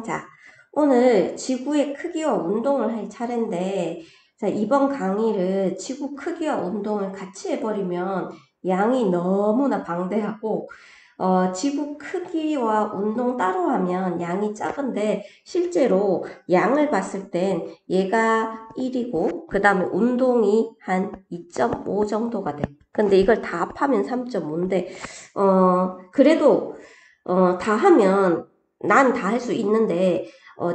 자, 오늘 지구의 크기와 운동을 할 차례인데, 자, 이번 강의를 지구 크기와 운동을 같이 해버리면 양이 너무나 방대하고, 지구 크기와 운동 따로 하면 양이 작은데, 실제로 양을 봤을 땐 얘가 1이고, 그 다음에 운동이 한 2.5 정도가 돼. 근데 이걸 다 합하면 3.5인데, 그래도, 다 하면 난 다 할 수 있는데,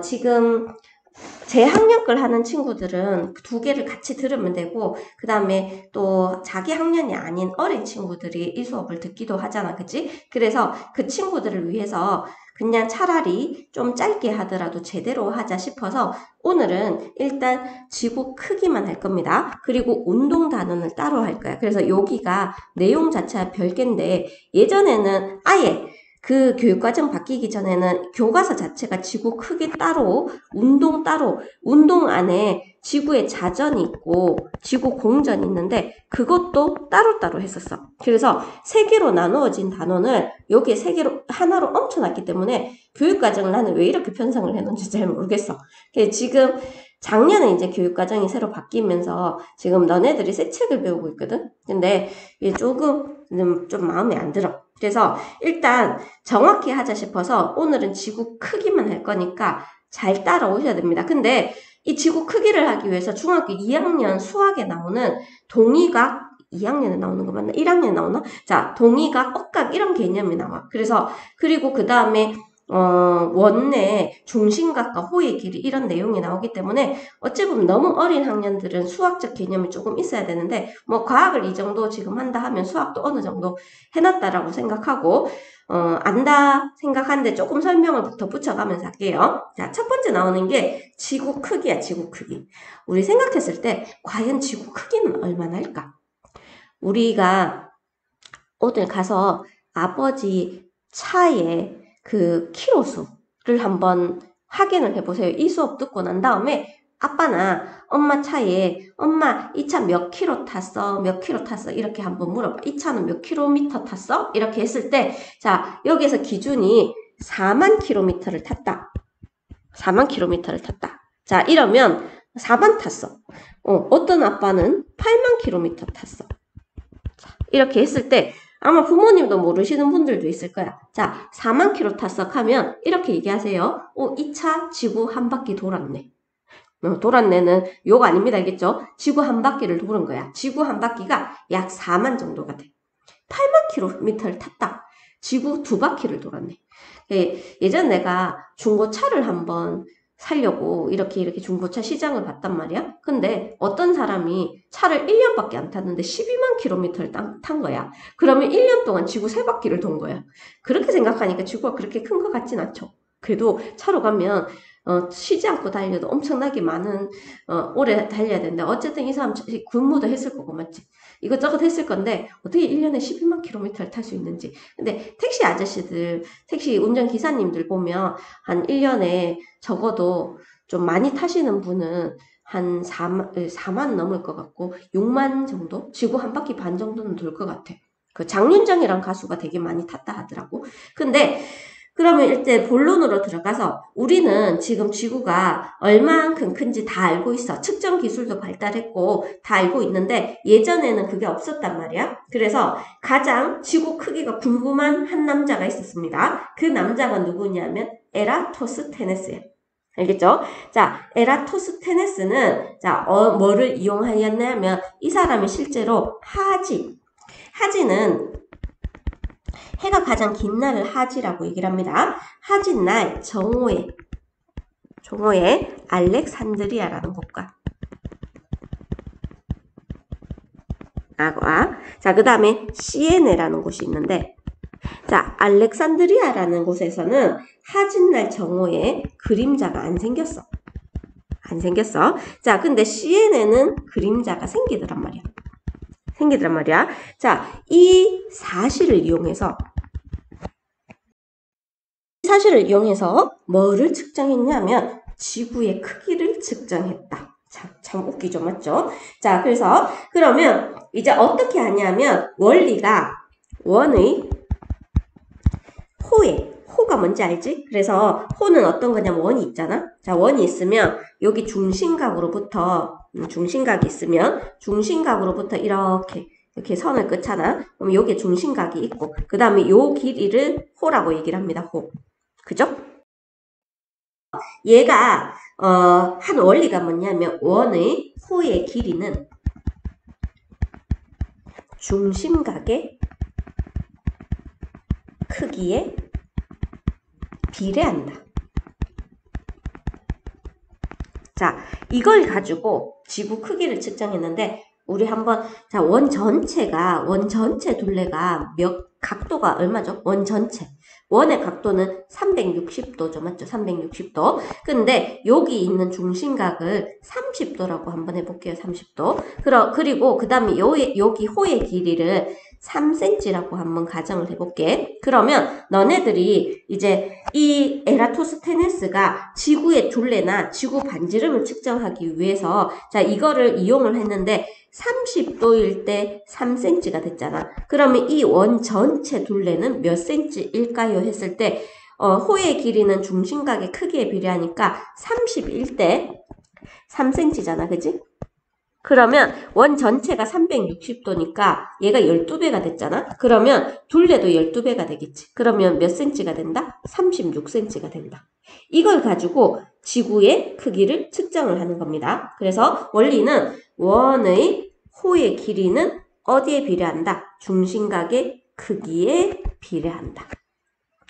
지금 제 학년 걸 하는 친구들은 두 개를 같이 들으면 되고, 그 다음에 또 자기 학년이 아닌 어린 친구들이 이 수업을 듣기도 하잖아, 그치? 그래서 그 친구들을 위해서 그냥 차라리 좀 짧게 하더라도 제대로 하자 싶어서 오늘은 일단 지구 크기만 할 겁니다. 그리고 운동 단원을 따로 할 거야. 그래서 여기가 내용 자체가 별개인데, 예전에는 아예 그 교육과정 바뀌기 전에는 교과서 자체가 지구 크기 따로, 운동 따로, 운동 안에 지구의 자전이 있고 지구 공전이 있는데 그것도 따로따로 했었어. 그래서 세 개로 나누어진 단원을 여기에 세 개로 하나로 얹혀놨기 때문에 교육과정을 나는 왜 이렇게 편성을 해놓은지 잘 모르겠어. 지금 작년에 이제 교육과정이 새로 바뀌면서 지금 너네들이 새 책을 배우고 있거든? 근데 이게 조금 좀 마음에 안 들어. 그래서 일단 정확히 하자 싶어서 오늘은 지구 크기만 할 거니까 잘 따라오셔야 됩니다. 근데 이 지구 크기를 하기 위해서 중학교 2학년 수학에 나오는 동의각 2학년에 나오는 거 맞나? 1학년에 나오나? 자, 동의각, 억각 이런 개념이 나와. 그래서 그리고 그 다음에 원내 중심각과 호의 길이 이런 내용이 나오기 때문에 어찌 보면 너무 어린 학년들은 수학적 개념이 조금 있어야 되는데 뭐 과학을 이 정도 지금 한다 하면 수학도 어느 정도 해놨다라고 생각하고 안다 생각하는데 조금 설명을 더 붙여가면서 할게요. 자, 첫 번째 나오는 게 지구 크기야, 지구 크기. 우리 생각했을 때 과연 지구 크기는 얼마나 할까? 우리가 오늘 가서 아버지 차에 그 키로수를 한번 확인을 해보세요. 이 수업 듣고 난 다음에 아빠나 엄마 차에 엄마 이 차 몇 킬로 탔어? 몇 킬로 탔어? 이렇게 한번 물어봐. 이 차는 몇 킬로미터 탔어? 이렇게 했을 때 자, 여기에서 기준이 4만 킬로미터를 탔다. 4만 킬로미터를 탔다. 자, 이러면 4만 탔어. 어떤 아빠는 8만 킬로미터 탔어. 자, 이렇게 했을 때 아마 부모님도 모르시는 분들도 있을 거야. 자, 4만 킬로 탔어 하면 이렇게 얘기하세요. 이 차 지구 한 바퀴 돌았네. 돌았네는 욕 아닙니다. 알겠죠? 지구 한 바퀴를 도는 거야. 지구 한 바퀴가 약 4만 정도가 돼. 8만 킬로미터를 탔다. 지구 두 바퀴를 돌았네. 예전 내가 중고차를 한번 살려고 이렇게 중고차 시장을 봤단 말이야. 근데 어떤 사람이 차를 1년밖에 안 탔는데 12만 킬로미터를 탄 거야. 그러면 1년 동안 지구 3바퀴를 돈 거야. 그렇게 생각하니까 지구가 그렇게 큰 것 같진 않죠. 그래도 차로 가면 쉬지 않고 달려도 엄청나게 많은 오래 달려야 되는데 어쨌든 이 사람 근무도 했을 거고 맞지? 이것저것 했을 건데 어떻게 1년에 12만 킬로미터를 탈 수 있는지. 근데 택시 아저씨들, 택시 운전 기사님들 보면 한 1년에 적어도 좀 많이 타시는 분은 한 4만 넘을 것 같고 6만 정도? 지구 한 바퀴 반 정도는 돌 것 같아. 그 장윤정이란 가수가 되게 많이 탔다 하더라고. 근데 그러면 일단 본론으로 들어가서 우리는 지금 지구가 얼만큼 큰지 다 알고 있어. 측정 기술도 발달했고 다 알고 있는데 예전에는 그게 없었단 말이야. 그래서 가장 지구 크기가 궁금한 한 남자가 있었습니다. 그 남자가 누구냐면 에라토스테네스예요. 알겠죠? 자, 에라토스테네스는 자, 뭐를 이용하였냐면 이 사람이 실제로 하지는 해가 가장 긴 날을 하지라고 얘기를 합니다. 하지날 정오에 알렉산드리아라는 곳과 자, 그 다음에 시에네라는 곳이 있는데 자, 알렉산드리아라는 곳에서는 하진날 정오에 그림자가 안 생겼어. 자, 근데 시에네는 그림자가 생기더란 말이야. 자, 이 사실을 이용해서 뭐를 측정했냐면 지구의 크기를 측정했다. 참 웃기죠, 맞죠? 자, 그래서 그러면 이제 어떻게 하냐면 원리가 원의 호가 뭔지 알지? 그래서 호는 어떤 거냐면 원이 있잖아. 자, 원이 있으면 여기 중심각이 있으면 중심각으로부터 이렇게 선을 긋잖아. 그럼 여기에 중심각이 있고 그 다음에 요 길이를 호라고 얘기를 합니다. 호. 그죠? 얘가 한 원리가 뭐냐면 원의 호의 길이는 중심각의 크기에 비례한다. 자, 이걸 가지고 지구 크기를 측정했는데 우리 한번 자, 원 전체 둘레가 각도가 얼마죠? 원 전체. 원의 각도는 360도죠. 맞죠? 360도. 근데 여기 있는 중심각을 30도라고 한번 해볼게요. 30도. 그리고 그 다음에 여기 호의 길이를 3cm라고 한번 가정을 해볼게. 그러면 너네들이 이제 이 에라토스테네스가 지구의 둘레나 지구 반지름을 측정하기 위해서 자 이거를 이용을 했는데 30도일 때 3cm가 됐잖아. 그러면 이 원 전체 둘레는 몇 cm일까요? 했을 때 호의 길이는 중심각의 크기에 비례하니까 31 대 3cm잖아. 그지? 그러면 원 전체가 360도니까 얘가 12배가 됐잖아? 그러면 둘레도 12배가 되겠지. 그러면 몇 cm가 된다? 36cm가 된다. 이걸 가지고 지구의 크기를 측정을 하는 겁니다. 그래서 원리는 원의 호의 길이는 어디에 비례한다? 중심각의 크기에 비례한다.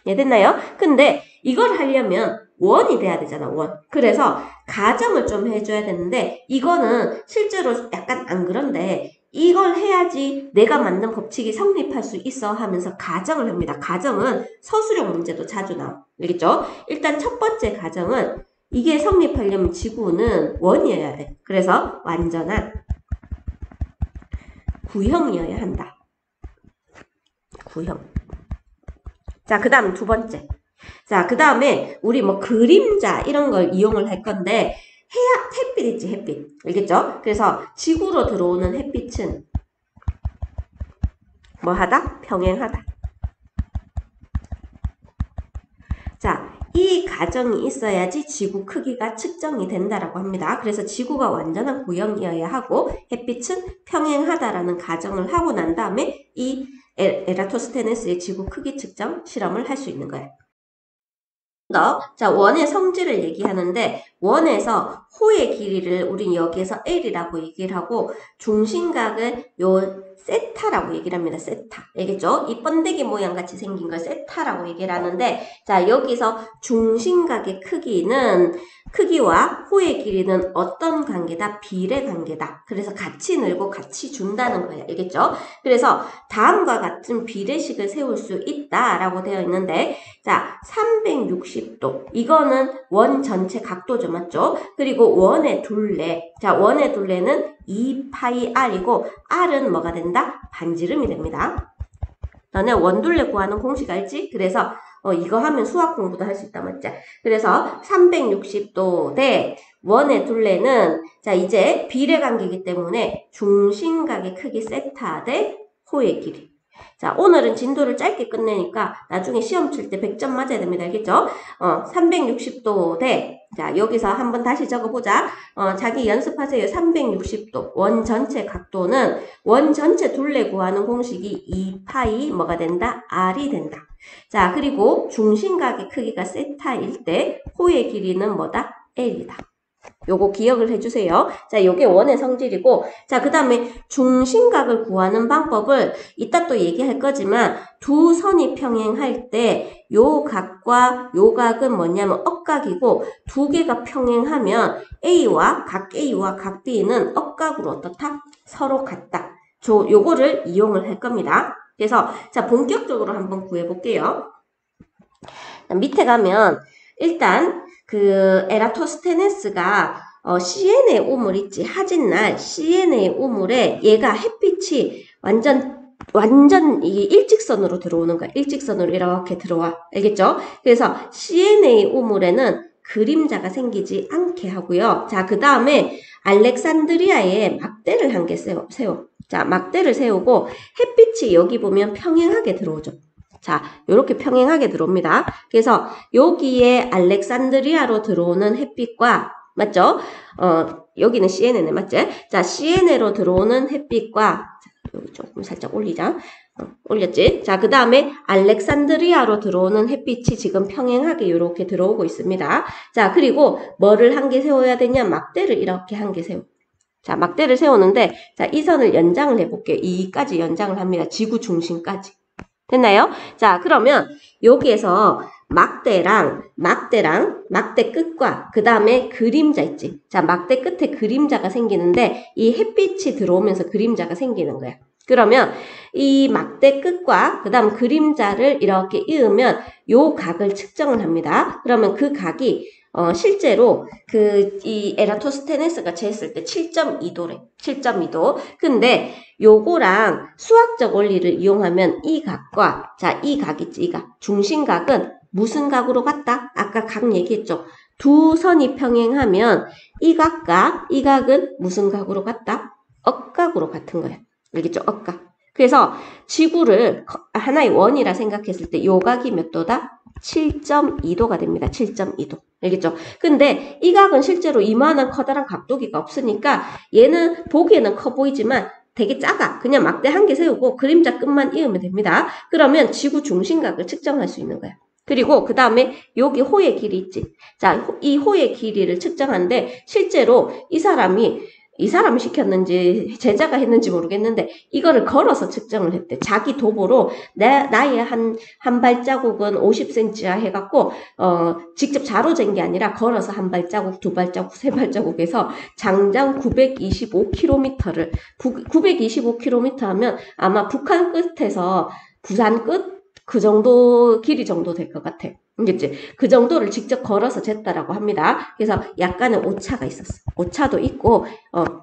이해됐나요? 근데 이걸 하려면 원이 돼야 되잖아, 원. 그래서 가정을 좀 해줘야 되는데 이거는 실제로 약간 안 그런데 이걸 해야지 내가 만든 법칙이 성립할 수 있어 하면서 가정을 합니다. 가정은 서술형 문제도 자주 나와. 알겠죠? 일단 첫 번째 가정은 이게 성립하려면 지구는 원이어야 돼. 그래서 완전한 구형이어야 한다. 구형. 자, 그 다음 두 번째. 자, 그 다음에 우리 뭐 그림자 이런 걸 이용을 할 건데 햇빛 있지, 햇빛. 알겠죠? 그래서 지구로 들어오는 햇빛은 뭐 하다? 평행하다. 자, 이 가정이 있어야지 지구 크기가 측정이 된다라고 합니다. 그래서 지구가 완전한 구형이어야 하고 햇빛은 평행하다라는 가정을 하고 난 다음에 이 에라토스테네스의 지구 크기 측정 실험을 할 수 있는 거예요. 자, 원의 성질을 얘기하는데 원에서 호의 길이를 우린 여기에서 L이라고 얘기를 하고 중심각을 요 세타라고 얘기를 합니다. 세타. 알겠죠? 이 번데기 모양 같이 생긴 걸 세타라고 얘기를 하는데 자, 여기서 중심각의 크기와 호의 길이는 어떤 관계다? 비례 관계다. 그래서 같이 늘고 같이 준다는 거예요. 알겠죠? 그래서 다음과 같은 비례식을 세울 수 있다라고 되어 있는데 자, 360도. 이거는 원 전체 각도죠. 맞죠? 그리고 원의 둘레. 자, 원의 둘레는 2파이 R이고 R은 뭐가 된다? 반지름이 됩니다. 너네 원둘레 구하는 공식 알지? 그래서 이거 하면 수학 공부도 할 수 있다. 맞지? 그래서 360도 대 원의 둘레는 자 이제 비례관계이기 때문에 중심각의 크기 세타 대 호의 길이. 자, 오늘은 진도를 짧게 끝내니까 나중에 시험 칠 때 100점 맞아야 됩니다. 알겠죠? 360도 대, 자, 여기서 한번 다시 적어보자. 자기 연습하세요. 360도. 원 전체 각도는 원 전체 둘레 구하는 공식이 2파이 뭐가 된다? R이 된다. 자, 그리고 중심각의 크기가 세타일 때 호의 길이는 뭐다? L이다. 요거 기억을 해주세요. 자, 요게 원의 성질이고, 자, 그 다음에 중심각을 구하는 방법을 이따 또 얘기할 거지만, 두 선이 평행할 때, 요 각과 요 각은 뭐냐면 억각이고, 두 개가 평행하면 각 A와 각 B는 억각으로 어떻다? 서로 같다. 요거를 이용을 할 겁니다. 그래서, 자, 본격적으로 한번 구해볼게요. 밑에 가면, 일단, 에라토스테네스가 CNA 우물 있지. 하진날 CNA 우물에 얘가 햇빛이 완전 이게 일직선으로 들어오는 거야. 일직선으로 이렇게 들어와. 알겠죠? 그래서 CNA 우물에는 그림자가 생기지 않게 하고요. 자, 그 다음에 알렉산드리아에 막대를 한 개 세워. 자, 막대를 세우고 햇빛이 여기 보면 평행하게 들어오죠. 자, 요렇게 평행하게 들어옵니다. 그래서 여기에 알렉산드리아로 들어오는 햇빛과 맞죠? 여기는 CNN에 맞지? 자, CNN으로 들어오는 햇빛과 여기 조금 살짝 올리자. 올렸지? 자, 그 다음에 알렉산드리아로 들어오는 햇빛이 지금 평행하게 이렇게 들어오고 있습니다. 자, 그리고 뭐를 한 개 세워야 되냐? 막대를 이렇게 한 개 세워. 자, 막대를 세우는데, 자, 이 선을 연장을 해볼게요. 2까지 연장을 합니다. 지구 중심까지. 됐나요? 자, 그러면 여기에서 막대 끝과 그 다음에 그림자 있지. 자, 막대 끝에 그림자가 생기는데 이 햇빛이 들어오면서 그림자가 생기는 거야. 그러면 이 막대 끝과 그 다음 그림자를 이렇게 이으면 요 각을 측정을 합니다. 그러면 그 각이 실제로 이 에라토스테네스가 재했을 때 7.2도래. 7.2도. 근데 요거랑 수학적 원리를 이용하면 이 각과 자, 이 각 있지, 이 각. 중심각은 무슨 각으로 같다? 아까 각 얘기했죠. 두 선이 평행하면 이 각과 이 각은 무슨 각으로 같다? 억각으로 같은 거야. 알겠죠? 억각. 그래서 지구를 하나의 원이라 생각했을 때 요 각이 몇 도다? 7.2도가 됩니다. 7.2도. 알겠죠? 근데 이 각은 실제로 이만한 커다란 각도기가 없으니까 얘는 보기에는 커 보이지만 되게 작아. 그냥 막대 한 개 세우고 그림자 끝만 이으면 됩니다. 그러면 지구 중심각을 측정할 수 있는 거야. 그리고 그 다음에 여기 호의 길이 있지. 자, 이 호의 길이를 측정하는데 실제로 이 사람이 시켰는지 제자가 했는지 모르겠는데 이거를 걸어서 측정을 했대. 자기 도보로 나의 한 발자국은 50cm야 해갖고 직접 자로 잰 게 아니라 걸어서 한 발자국, 두 발자국, 세 발자국에서 장장 925km를 925km 하면 아마 북한 끝에서 부산 끝 그 정도 길이 정도 될 것 같아. 알겠지? 그 정도를 직접 걸어서 쟀다라고 합니다. 그래서 약간의 오차가 있었어. 오차도 있고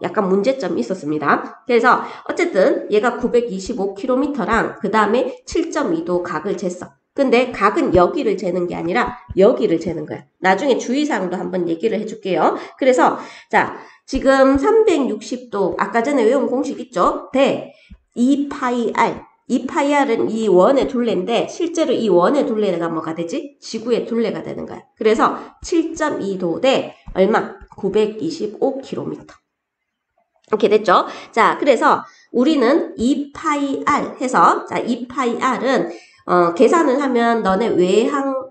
약간 문제점이 있었습니다. 그래서 어쨌든 얘가 925km랑 그 다음에 7.2도 각을 쟀어. 근데 각은 여기를 재는 게 아니라 여기를 재는 거야. 나중에 주의사항도 한번 얘기를 해줄게요. 그래서 자, 지금 360도 아까 전에 외운 공식 있죠? 대 2파이 r 2파이r은 이 원의 둘레인데 실제로 이 원의 둘레가 뭐가 되지? 지구의 둘레가 되는 거야. 그래서 7.2도 대 얼마? 925km. 이렇게 됐죠? 자, 그래서 우리는 2파이r 해서 자, 2파이r은 계산을 하면 너네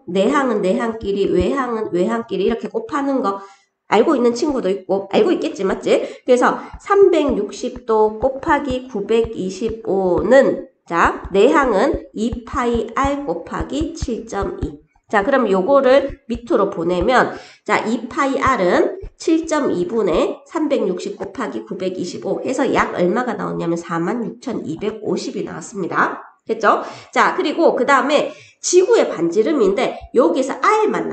내항은 내항끼리, 외항은 외항끼리 이렇게 곱하는 거 알고 있는 친구도 있고 알고 있겠지, 맞지? 그래서 360도 곱하기 925는 자, 내항은 2파이r 곱하기 7.2. 자, 그럼 요거를 밑으로 보내면 자, 2파이r은 7.2분의 360 곱하기 925 해서 약 얼마가 나왔냐면 46,250이 나왔습니다. 됐죠? 자, 그리고 그 다음에 지구의 반지름인데 여기에서 r만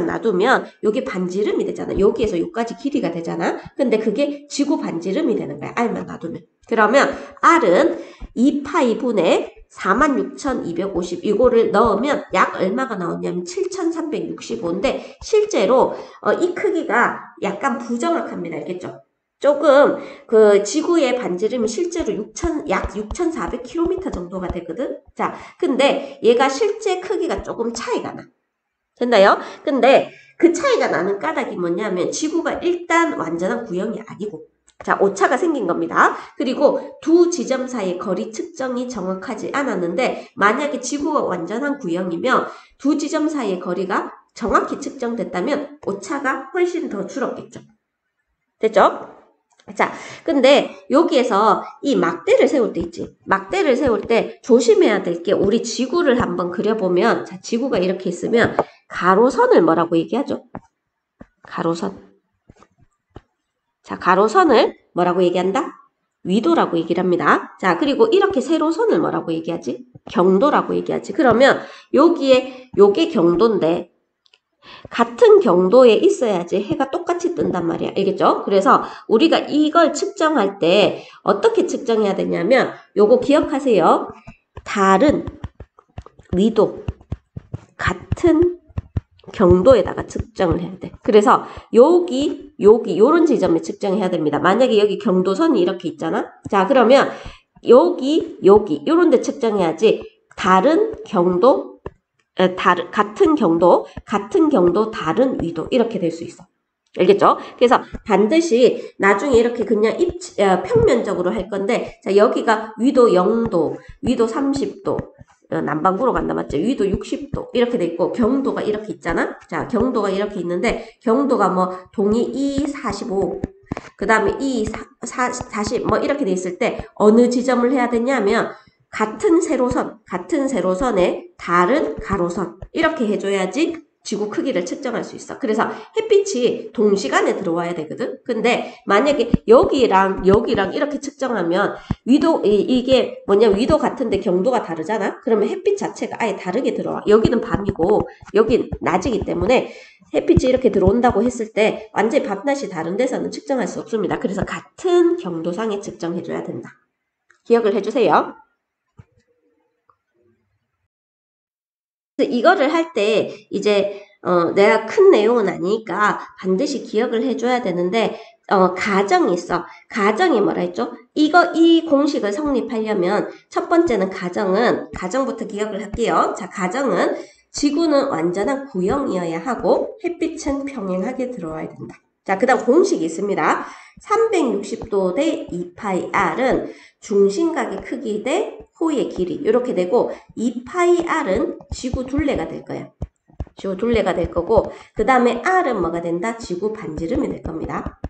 놔두면 여기 반지름이 되잖아. 여기에서 여기까지 길이가 되잖아. 근데 그게 지구 반지름이 되는 거야. r만 놔두면. 그러면 r은 2파이 분의 46,250 이거를 넣으면 약 얼마가 나오냐면 7,365인데 실제로 이 크기가 약간 부정확합니다. 알겠죠? 조금 그 지구의 반지름이 실제로 약 6,400km 정도가 되거든. 자, 근데 얘가 실제 크기가 조금 차이가 나. 됐나요? 근데 그 차이가 나는 까닭이 뭐냐면 지구가 일단 완전한 구형이 아니고 자, 오차가 생긴 겁니다. 그리고 두 지점 사이의 거리 측정이 정확하지 않았는데 만약에 지구가 완전한 구형이면 두 지점 사이의 거리가 정확히 측정됐다면 오차가 훨씬 더 줄었겠죠. 됐죠? 자, 근데 여기에서 이 막대를 세울 때 있지. 막대를 세울 때 조심해야 될 게 우리 지구를 한번 그려보면 자, 지구가 이렇게 있으면 가로선을 뭐라고 얘기하죠? 가로선. 자, 가로선을 뭐라고 얘기한다? 위도라고 얘기를 합니다. 자, 그리고 이렇게 세로선을 뭐라고 얘기하지? 경도라고 얘기하지. 그러면 요게 경도인데 같은 경도에 있어야지 해가 똑같이 뜬단 말이야. 알겠죠? 그래서 우리가 이걸 측정할 때 어떻게 측정해야 되냐면 요거 기억하세요. 달은 위도 같은 경도에다가 측정을 해야 돼. 그래서 여기 요런 지점에 측정해야 됩니다. 만약에 여기 경도선이 이렇게 있잖아. 자, 그러면 여기 요런 데 측정해야지 다른 경도, 같은 경도, 다른 위도 이렇게 될 수 있어. 알겠죠? 그래서 반드시 나중에 이렇게 그냥 평면적으로 할 건데, 자, 여기가 위도 0도, 위도 30도, 남반구로 간다, 맞죠? 위도 60도, 이렇게 돼 있고, 경도가 이렇게 있잖아? 자, 경도가 이렇게 있는데, 경도가 뭐, 동이 2, 45, 그 다음에 2, 40, 뭐, 이렇게 돼 있을 때, 어느 지점을 해야 되냐면, 같은 세로선에 다른 가로선, 이렇게 해줘야지 지구 크기를 측정할 수 있어. 그래서 햇빛이 동시간에 들어와야 되거든. 근데 만약에 여기랑 이렇게 측정하면 이게 위도 같은데 경도가 다르잖아. 그러면 햇빛 자체가 아예 다르게 들어와. 여기는 밤이고 여긴 낮이기 때문에 햇빛이 이렇게 들어온다고 했을 때 완전히 밤낮이 다른 데서는 측정할 수 없습니다. 그래서 같은 경도상에 측정해줘야 된다. 기억을 해주세요. 이거를 할 때 이제 내가 큰 내용은 아니니까 반드시 기억을 해줘야 되는데 가정이 있어. 가정이 뭐라 했죠? 이 공식을 성립하려면 첫 번째는 가정부터 기억을 할게요. 자, 가정은 지구는 완전한 구형이어야 하고 햇빛은 평행하게 들어와야 된다. 자, 그 다음 공식이 있습니다. 360도 대 2파이 r은 중심각의 크기 대 호의 길이 이렇게 되고 2파이 r은 지구 둘레가 될 거예요. 지구 둘레가 될 거고 그 다음에 r은 뭐가 된다? 지구 반지름이 될 겁니다.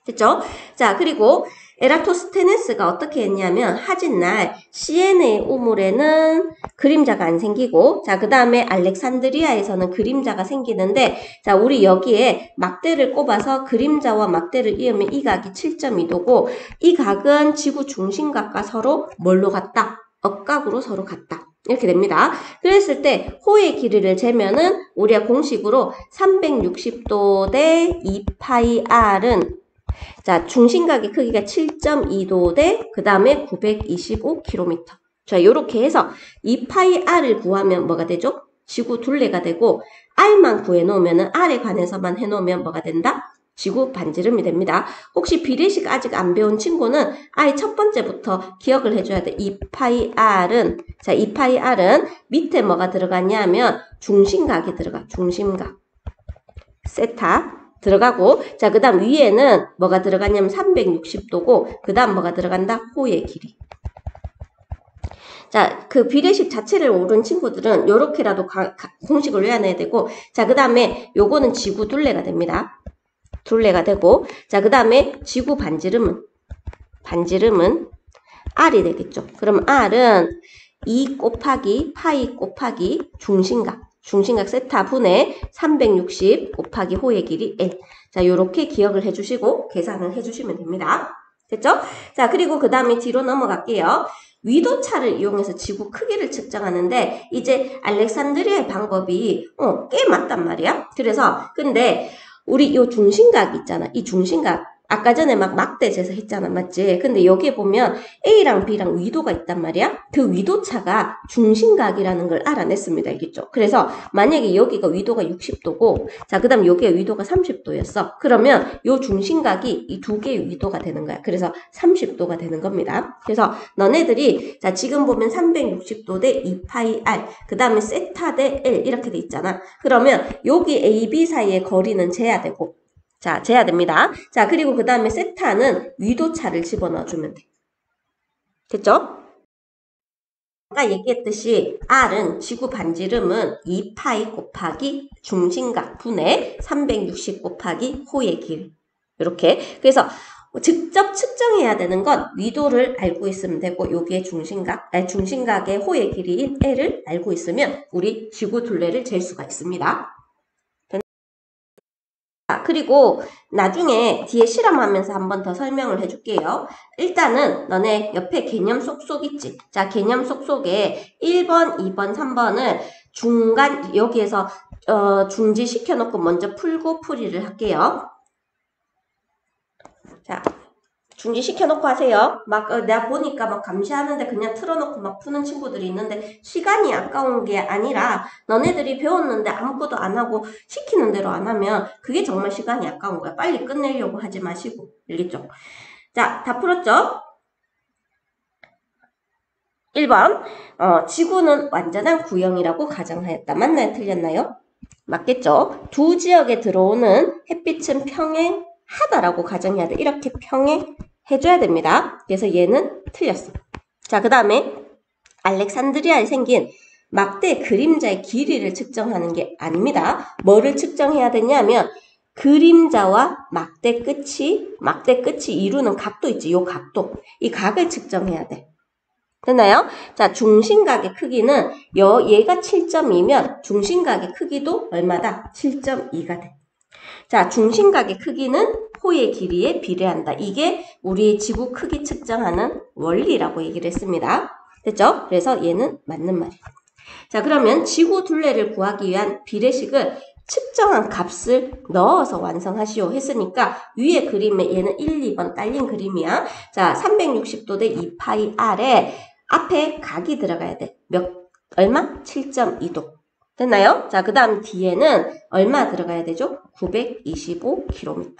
됐죠? 자, 그리고 에라토스테네스가 어떻게 했냐면 하진날 시에네의 우물에는 그림자가 안 생기고 자, 그 다음에 알렉산드리아에서는 그림자가 생기는데 자, 우리 여기에 막대를 꼽아서 그림자와 막대를 이으면 이 각이 7.2도고 이 각은 지구 중심각과 서로 뭘로 같다? 억각으로 서로 같다. 이렇게 됩니다. 그랬을 때 호의 길이를 재면은 우리가 공식으로 360도 대 2파이 r은 자, 중심각의 크기가 7.2도 대 그 다음에 925km. 자, 요렇게 해서 2파이 r을 구하면 뭐가 되죠? 지구 둘레가 되고 r만 구해놓으면 r에 관해서만 해놓으면 뭐가 된다? 지구 반지름이 됩니다. 혹시 비례식 아직 안 배운 친구는 아예 첫 번째부터 기억을 해줘야 돼. 2파이 r은 밑에 뭐가 들어가냐면 중심각이 들어가. 중심각. 세타. 들어가고 자, 그 다음 위에는 뭐가 들어가냐면 360도고 그 다음 뭐가 들어간다? 호의 길이. 자, 그 비례식 자체를 모르는 친구들은 요렇게라도 공식을 외워내야 되고 자, 그 다음에 요거는 지구 둘레가 됩니다. 둘레가 되고 자, 그 다음에 지구 반지름은 R이 되겠죠. 그럼 R은 2 곱하기 파이 곱하기 중심각 세타 분의 360 곱하기 호의 길이 L. 자, 요렇게 기억을 해주시고 계산을 해주시면 됩니다. 됐죠? 자, 그리고 그 다음에 뒤로 넘어갈게요. 위도차를 이용해서 지구 크기를 측정하는데 이제 알렉산드리아의 방법이 꽤 맞단 말이야. 그래서 근데 우리 요 중심각 있잖아. 이 중심각 아까 전에 막 막대 재서 했잖아. 맞지? 근데 여기에 보면 A랑 B랑 위도가 있단 말이야. 그 위도차가 중심각이라는 걸 알아냈습니다. 알겠죠? 그래서 만약에 여기가 위도가 60도고 자, 그 다음 여기가 위도가 30도였어. 그러면 요 중심각이 이 두 개의 위도가 되는 거야. 그래서 30도가 되는 겁니다. 그래서 너네들이 자, 지금 보면 360도 대 2파이 r 그 다음에 세타 대 L 이렇게 돼 있잖아. 그러면 여기 A, B 사이의 거리는 재야 되고 자, 재야 됩니다. 자, 그리고 그 다음에 세타는 위도차를 집어넣어주면 돼. 됐죠? 아까 얘기했듯이 R은 지구 반지름은 2파이 곱하기 중심각 분의 360 곱하기 호의 길. 이렇게. 그래서 직접 측정해야 되는 건 위도를 알고 있으면 되고 여기에 중심각의 호의 길이인 L을 알고 있으면 우리 지구 둘레를 잴 수가 있습니다. 그리고 나중에 뒤에 실험하면서 한 번 더 설명을 해줄게요. 일단은 너네 옆에 개념 쏙쏙 있지? 자, 개념 쏙쏙에 1번, 2번, 3번을 중간 여기에서 중지시켜 놓고 먼저 풀고 풀이를 할게요. 자, 중지시켜놓고 하세요. 막 내가 보니까 막 감시하는데 그냥 틀어놓고 막 푸는 친구들이 있는데 시간이 아까운 게 아니라 너네들이 배웠는데 아무것도 안 하고 시키는 대로 안 하면 그게 정말 시간이 아까운 거야. 빨리 끝내려고 하지 마시고. 알겠죠? 자, 다 풀었죠? 1번 지구는 완전한 구형이라고 가정하였다. 맞나요? 틀렸나요? 맞겠죠? 두 지역에 들어오는 햇빛은 평행하다라고 가정해야 돼. 이렇게 평행해줘야 됩니다. 그래서 얘는 틀렸어. 자, 그 다음에 알렉산드리아에 생긴 막대 그림자의 길이를 측정하는 게 아닙니다. 뭐를 측정해야 되냐면 그림자와 막대 끝이 이루는 각도 있지. 요 각도. 이 각을 측정해야 돼. 됐나요? 자, 중심각의 크기는 얘가 7.2면 중심각의 크기도 얼마다? 7.2가 돼. 자, 중심각의 크기는 호의 길이에 비례한다. 이게 우리 지구 크기 측정하는 원리라고 얘기를 했습니다. 됐죠? 그래서 얘는 맞는 말이에요. 자, 그러면 지구 둘레를 구하기 위한 비례식을 측정한 값을 넣어서 완성하시오 했으니까 위에 그림에 얘는 1, 2번 딸린 그림이야. 자, 360도 대 2파이 R에 앞에 각이 들어가야 돼. 얼마? 7.2도. 됐나요? 자, 그 다음 뒤에는 얼마 들어가야 되죠? 925km.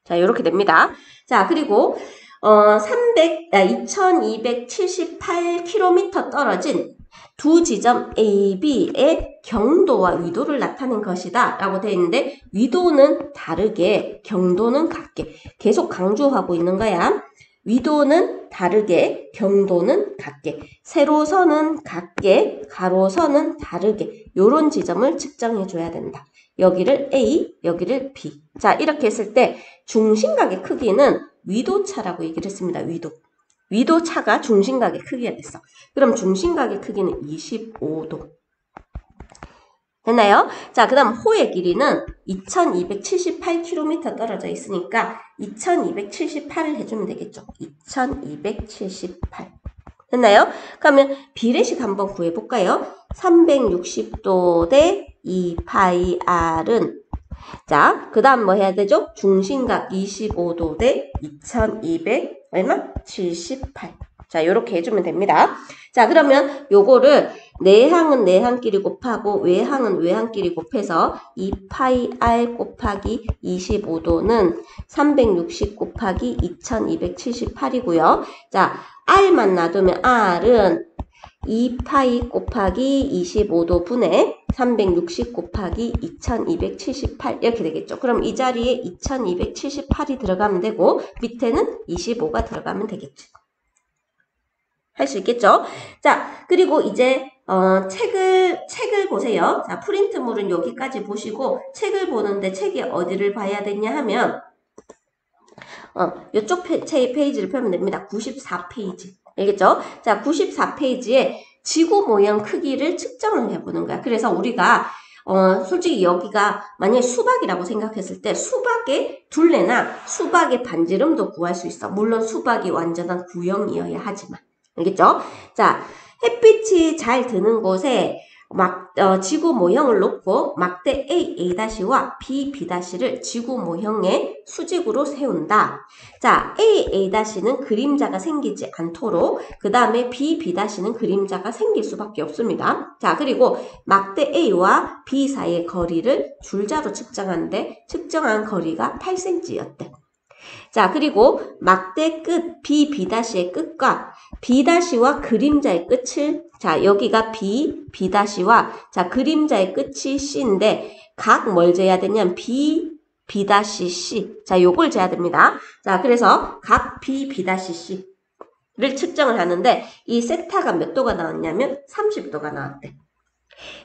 자, 이렇게 됩니다. 자, 그리고 2278km 떨어진 두 지점 A, B의 경도와 위도를 나타낸 것이다 라고 되어 있는데 위도는 다르게 경도는 같게 계속 강조하고 있는 거야. 위도는 다르게 경도는 같게 세로선은 같게 가로선은 다르게 요런 지점을 측정해 줘야 된다. 여기를 A, 여기를 B. 자, 이렇게 했을 때 중심각의 크기는 위도차라고 얘기를 했습니다. 위도차가 중심각의 크기가 됐어. 그럼 중심각의 크기는 25도. 됐나요? 자, 그 다음 호의 길이는 2278km 떨어져 있으니까 2278을 해주면 되겠죠. 2278. 됐나요? 그러면 비례식 한번 구해볼까요? 360도 대 2파이 R은 자, 그 다음 뭐 해야 되죠? 중심각 25도 대 2200 얼마? 78. 자, 요렇게 해주면 됩니다. 자, 그러면 요거를 내항은 내항끼리 곱하고 외항은 외항끼리 곱해서 2파이 R 곱하기 25도는 360 곱하기 2278이고요. 자, R만 놔두면 R은 2파이 곱하기 25도 분의 360 곱하기 2278 이렇게 되겠죠. 그럼 이 자리에 2278이 들어가면 되고 밑에는 25가 들어가면 되겠죠. 할 수 있겠죠? 자, 그리고 이제 책을 보세요. 자, 프린트물은 여기까지 보시고 책을 보는데 책이 어디를 봐야 되냐 하면 이쪽 페이지를 펴면 됩니다. 94페이지. 알겠죠? 자, 94페이지에 지구 모형 크기를 측정을 해보는 거야. 그래서 우리가 솔직히 여기가 만약에 수박이라고 생각했을 때 수박의 둘레나 수박의 반지름도 구할 수 있어. 물론 수박이 완전한 구형이어야 하지만. 알겠죠? 자, 햇빛이 잘 드는 곳에 지구 모형을 놓고 막대 A''와 B, B'를 지구 모형의 수직으로 세운다. 자, A''는 그림자가 생기지 않도록 그 다음에 B, B'는 그림자가 생길 수밖에 없습니다. 자, 그리고 막대 A와 B 사이의 거리를 줄자로 측정하는데 측정한 거리가 8cm였대. 자, 그리고 막대 끝 B, B'의 끝과 B''와 그림자의 끝을 자, 여기가 B, B''와 자, 그림자의 끝이 C인데 각 뭘 재야 되냐면 B, B''C. 자, 요걸 재야 됩니다. 자, 그래서 각 B, B''C를 측정을 하는데 이 세타가 몇 도가 나왔냐면 30도가 나왔대.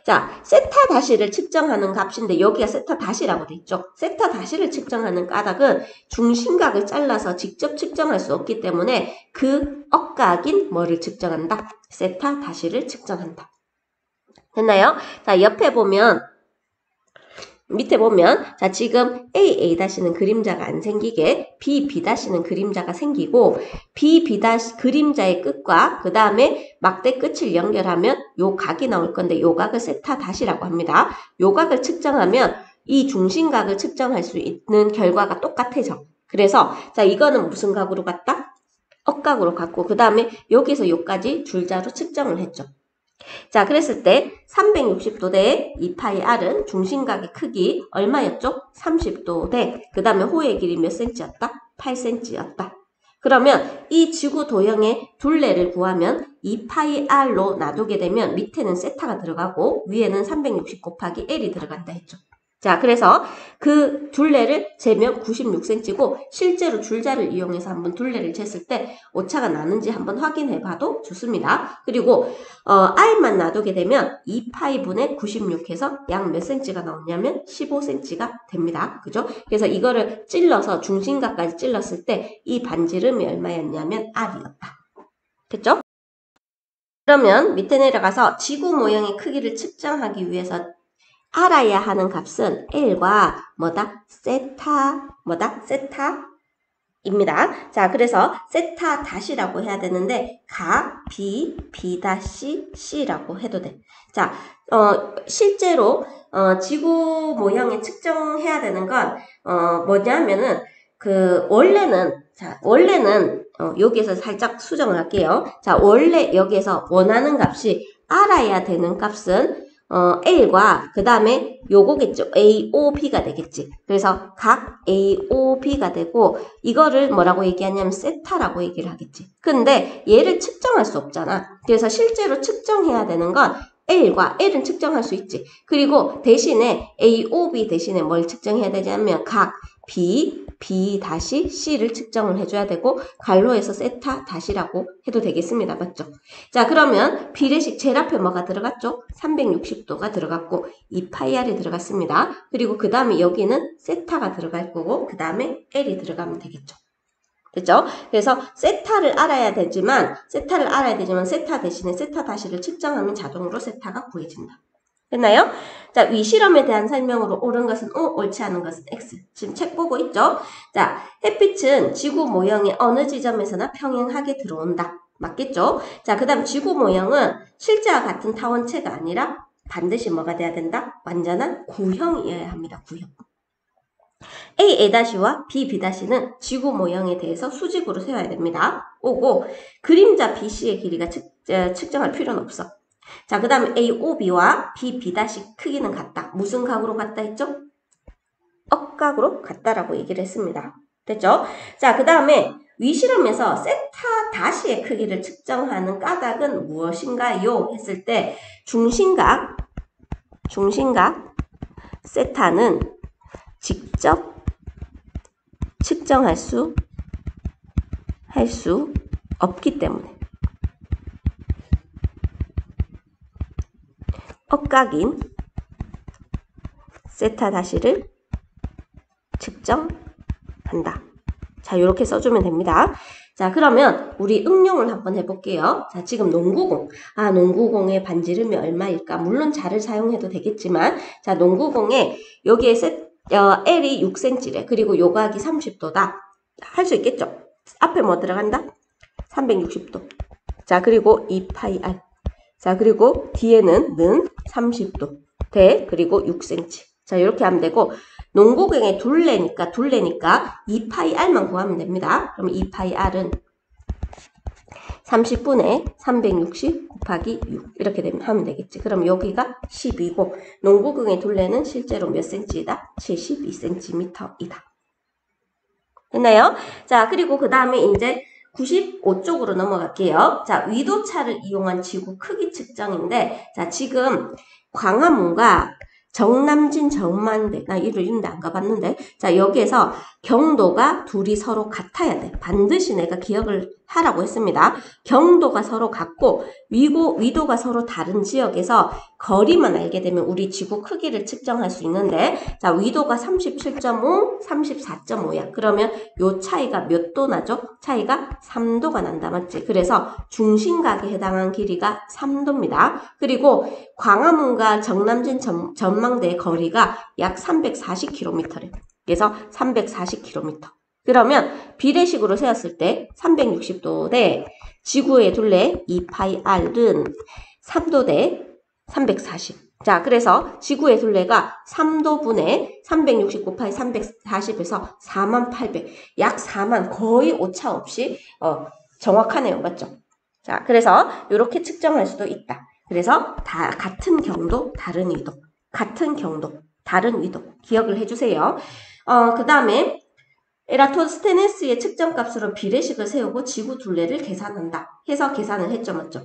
자, 세타 다시를 측정하는 값인데 여기가 세타 다시라고 돼 있죠. 세타 다시를 측정하는 까닭은 중심각을 잘라서 직접 측정할 수 없기 때문에 그 억각인 뭐를 측정한다? 세타 다시를 측정한다. 됐나요? 자, 옆에 보면 밑에 보면 자 지금 A''는 그림자가 안 생기게 B, B'는 그림자가 생기고 B, B' 그림자의 끝과 그 다음에 막대 끝을 연결하면 요 각이 나올 건데 요 각을 세타 다시라고 합니다. 요 각을 측정하면 이 중심각을 측정할 수 있는 결과가 똑같아져. 그래서 자 이거는 무슨 각으로 갔다? 억각으로 갔고 그 다음에 여기서 요까지 줄자로 측정을 했죠. 자, 그랬을 때 360도 대 2파이 R은 중심각의 크기 얼마였죠? 30도 대 그 다음에 호의 길이 몇 cm였다? 8cm였다. 그러면 이 지구 도형의 둘레를 구하면 2파이 r로 놔두게 되면 밑에는 세타가 들어가고 위에는 360 곱하기 L이 들어간다 했죠. 자, 그래서 그 둘레를 재면 96cm고 실제로 줄자를 이용해서 한번 둘레를 쟀을 때 오차가 나는지 한번 확인해 봐도 좋습니다. 그리고 R만 놔두게 되면 2파이분의 96 해서 약 몇 cm가 나오냐면 15cm가 됩니다. 그죠? 그래서 이거를 찔러서 중심각까지 찔렀을 때 이 반지름이 얼마였냐면 R이었다. 됐죠? 그러면 밑에 내려가서 지구 모형의 크기를 측정하기 위해서 알아야 하는 값은 L과 세타입니다. 자, 그래서 세타 다시라고 해야 되는데 B 다시 C라고 해도 돼. 자, 실제로 지구 모형에 측정해야 되는 건 뭐냐면은 원래는 여기에서 살짝 수정을 할게요. 자, 원래 여기에서 원하는 값이 알아야 되는 값은 L과 그 다음에 요거겠죠. AOB가 되겠지. 그래서 각 AOB가 되고 이거를 뭐라고 얘기하냐면 세타라고 얘기를 하겠지. 근데 얘를 측정할 수 없잖아. 그래서 실제로 측정해야 되는 건 L과 L은 측정할 수 있지. 그리고 대신에 AOB 대신에 뭘 측정해야 되냐면 각 B 다시 C를 측정을 해줘야 되고 갈로에서 세타 다시라고 해도 되겠습니다. 맞죠? 자, 그러면 비례식 제일 앞에 뭐가 들어갔죠? 360도가 들어갔고 2파이R이 들어갔습니다. 그리고 그 다음에 여기는 세타가 들어갈 거고 그 다음에 L이 들어가면 되겠죠. 됐죠? 그래서 세타를 알아야 되지만 세타 대신에 세타 다시를 측정하면 자동으로 세타가 구해진다. 됐나요? 자, 위실험에 대한 설명으로 옳은 것은 O, 옳지 않은 것은 X. 지금 책 보고 있죠? 자, 햇빛은 지구 모형의 어느 지점에서나 평행하게 들어온다. 맞겠죠? 자, 그 다음 지구 모형은 실제와 같은 타원체가 아니라 반드시 뭐가 돼야 된다? 완전한 구형이어야 합니다. 구형. A-와 B-는 지구 모형에 대해서 수직으로 세워야 됩니다. 오고 그림자 BC의 길이가 측정할 필요는 없어. 자, 그 다음에 AOB와 B 크기는 같다. 무슨 각으로 같다 했죠? 억각으로 같다라고 얘기를 했습니다. 됐죠? 자, 그 다음에 위실험에서 세타 다시의 크기를 측정하는 까닭은 무엇인가요? 했을 때 중심각 세타는 직접 측정할 수 없기 때문에 억각인 세타 다시를 측정한다. 자, 이렇게 써주면 됩니다. 자, 그러면 우리 응용을 한번 해볼게요. 자, 지금 농구공. 농구공의 반지름이 얼마일까? 물론 자를 사용해도 되겠지만, 자, 농구공에 여기에 L이 6cm래. 그리고 요각이 30도다. 할 수 있겠죠? 앞에 뭐 들어간다? 360도. 자, 그리고 2파이 R. 자, 그리고 뒤에는 30도. 그리고 6cm. 자, 이렇게 하면 되고, 농구공의 둘레니까 2파이R만 구하면 됩니다. 그럼 2파이R은 30분의 360 곱하기 6 이렇게 하면 되겠지. 그럼 여기가 12고 농구공의 둘레는 실제로 몇 cm이다? 72cm이다. 됐나요? 자, 그리고 그 다음에 이제 95쪽으로 넘어갈게요. 자, 위도차를 이용한 지구 크기 측정인데, 자, 지금 광화문과 정남진 정만대, 나 이런데 안 가봤는데, 자, 여기에서 경도가 둘이 서로 같아야 돼. 반드시 내가 기억을 하라고 했습니다. 경도가 서로 같고 위도가 서로 다른 지역에서 거리만 알게 되면 우리 지구 크기를 측정할 수 있는데, 자, 위도가 37.5, 34.5야. 그러면 요 차이가 몇 도 나죠? 차이가 3도가 난다, 맞지? 그래서 중심각에 해당한 길이가 3도입니다. 그리고 광화문과 정남진 전망대의 거리가 약 340km래. 그래서 340km. 그러면 비례식으로 세웠을 때 360도 대 지구의 둘레 2파이R은 3도 대 340. 자, 그래서 지구의 둘레가 3도분의 360 곱하기 340에서 4800. 약 4만, 거의 오차 없이 정확하네요. 맞죠? 자, 그래서 이렇게 측정할 수도 있다. 그래서 다 같은 경도, 다른 위도. 같은 경도, 다른 위도. 기억을 해주세요. 그 다음에 에라토스테네스의 측정값으로 비례식을 세우고 지구 둘레를 계산한다. 해서 계산을 했죠, 맞죠?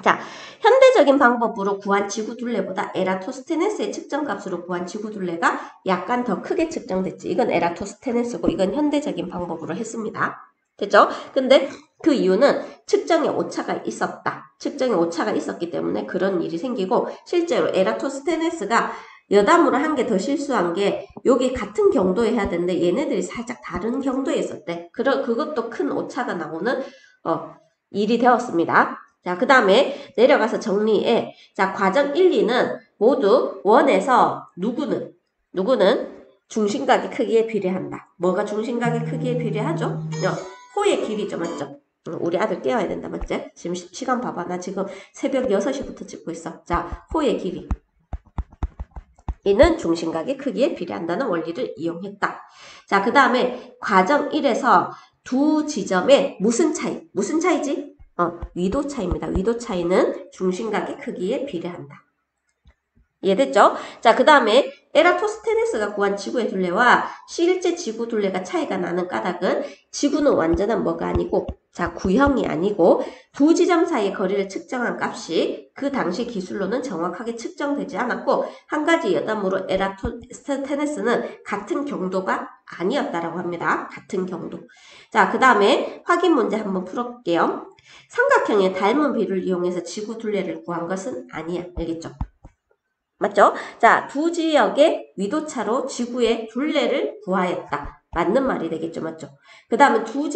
자, 현대적인 방법으로 구한 지구 둘레보다 에라토스테네스의 측정값으로 구한 지구 둘레가 약간 더 크게 측정됐지. 이건 에라토스테네스고 이건 현대적인 방법으로 했습니다. 됐죠? 근데 그 이유는 측정에 오차가 있었다. 측정에 오차가 있었기 때문에 그런 일이 생기고 실제로 에라토스테네스가 여담으로 한 개 더 실수한 게 여기 같은 경도에 해야 되는데 얘네들이 살짝 다른 경도에 있었대. 그것도 큰 오차가 나오는 일이 되었습니다. 자, 그 다음에 내려가서 정리해. 자, 과정 1, 2는 모두 원에서 누구는 중심각의 크기에 비례한다. 뭐가 중심각의 크기에 비례하죠? 호의 길이죠, 맞죠? 우리 아들 깨워야 된다, 맞지? 지금 시간 봐봐. 나 지금 새벽 6시부터 찍고 있어. 자, 호의 길이. 이는 중심각의 크기에 비례한다는 원리를 이용했다. 자, 그 다음에 과정 1에서 두 지점의 무슨 차이지? 위도 차이입니다. 위도 차이는 중심각의 크기에 비례한다. 이해됐죠? 자, 그 다음에 에라토스테네스가 구한 지구의 둘레와 실제 지구 둘레가 차이가 나는 까닭은 지구는 완전한 뭐가 아니고 자, 구형이 아니고 두 지점 사이의 거리를 측정한 값이 그 당시 기술로는 정확하게 측정되지 않았고 한 가지 여담으로 에라토스테네스는 같은 경도가 아니었다라고 합니다. 같은 경도. 자, 그 다음에 확인 문제 한번 풀어볼게요. 삼각형의 닮은 비를 이용해서 지구 둘레를 구한 것은 아니야. 알겠죠? 맞죠? 자, 두 지역의 위도차로 지구의 둘레를 구하였다. 맞는 말이 되겠죠, 맞죠? 그 다음에 두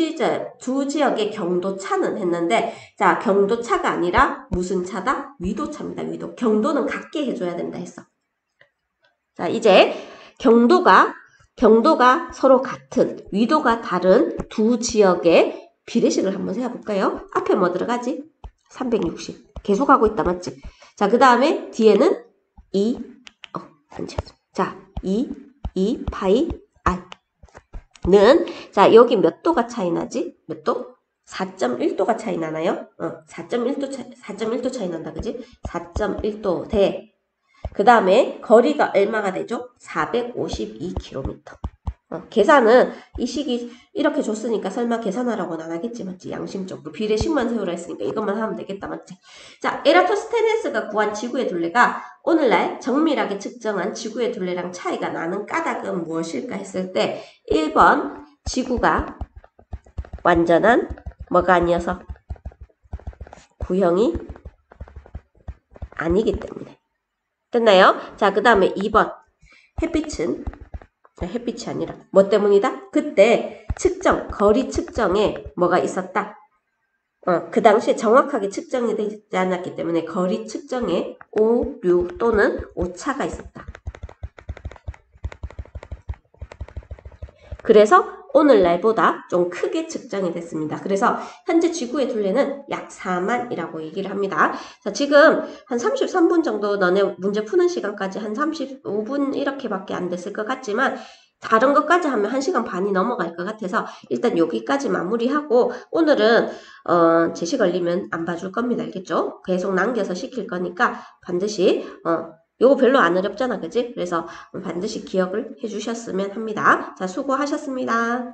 지역의 경도차는 했는데, 자, 경도차가 아니라 무슨 차다? 위도차입니다, 위도. 경도는 같게 해줘야 된다 했어. 자, 이제 경도가 서로 같은, 위도가 다른 두 지역의 비례식을 한번 세워볼까요? 앞에 뭐 들어가지? 360. 계속 하고 있다, 맞지? 자, 그 다음에 뒤에는 2, 자, 2 파이 r는, 자, 여기 몇 도가 차이 나지? 몇 도? 4.1도가 차이 나나요? 4.1도 차이 난다, 그지? 4.1도 대. 그 다음에 거리가 얼마가 되죠? 452km. 계산은 이 식이 이렇게 줬으니까 설마 계산하라고는 안 하겠지, 맞지? 양심적으로. 비례식만 세우라 했으니까 이것만 하면 되겠다, 맞지? 자, 에라토스테네스가 구한 지구의 둘레가 오늘날 정밀하게 측정한 지구의 둘레랑 차이가 나는 까닭은 무엇일까 했을 때 1번 지구가 완전한 뭐가 아니어서 구형이 아니기 때문에. 됐나요? 자, 그 다음에 2번 햇빛이 아니라 뭐 때문이다? 그때 거리 측정에 뭐가 있었다? 그 당시에 정확하게 측정이 되지 않았기 때문에 거리 측정에 오류 또는 오차가 있었다. 그래서 오늘날보다 좀 크게 측정이 됐습니다. 그래서 현재 지구의 둘레는 약 4만이라고 얘기를 합니다. 자, 지금 한 33분 정도 너네 문제 푸는 시간까지 한 35분 이렇게밖에 안 됐을 것 같지만 다른 것까지 하면 1시간 반이 넘어갈 것 같아서 일단 여기까지 마무리하고 오늘은 제시 걸리면 안 봐줄 겁니다. 알겠죠? 계속 남겨서 시킬 거니까 반드시 요거 별로 안 어렵잖아, 그지? 그래서 반드시 기억을 해주셨으면 합니다. 자, 수고하셨습니다.